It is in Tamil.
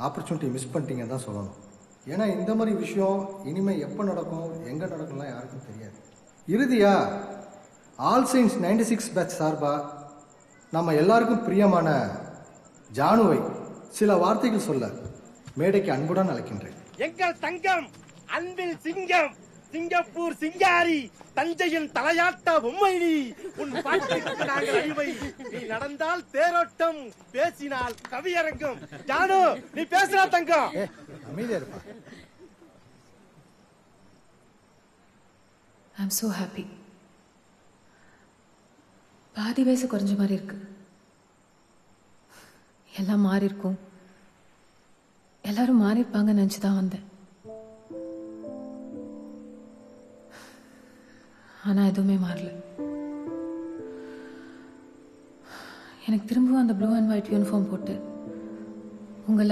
ஆப்பர்ச்சுனிட்டி மிஸ் பண்ணிட்டீங்கன்னு தான் சொல்லணும். ஏன்னா இந்த மாதிரி விஷயம் இனிமேல் எப்போ நடக்கும், எங்கே நடக்கும்லாம் யாருக்கும் தெரியாது. இறுதியாக ஆல் சயின்ஸ் 96 பேட்ச் சார்பாக நம்ம எல்லாருக்கும் பிரியமான ஜானுவை சில வார்த்தைகள் சொல்ல மேடைக்கு அன்புடன் அழைக்கின்றேன். எங்கள் தங்கம், அன்பில் சிங்கம், சிங்கப்பூர் சிங்காரி, தஞ்சையின் தலையாட்ட பொம்மை நீ. உன் பாட்டுக்கு நாங்கள் அடிமை. நீ நடந்தால் தேரோட்டம், பேசினால் கவியரங்கம். ஜானு, நீ பேசுறா தங்கம். அமைதியா இருப்பா. I'm so happy. பாதி வயசு குறைஞ்ச மாதிரி இருக்கு. எல்லாம் மாறி இருக்கும், எல்லாரும் மாறி இருப்பாங்கன்னு நினைச்சுதான் வந்தேன். ஆனா எதுவுமே மாறல. எனக்கு திரும்பவும் அந்த ப்ளூ அண்ட் ஒயிட் யூனிஃபார்ம் போட்டு உங்க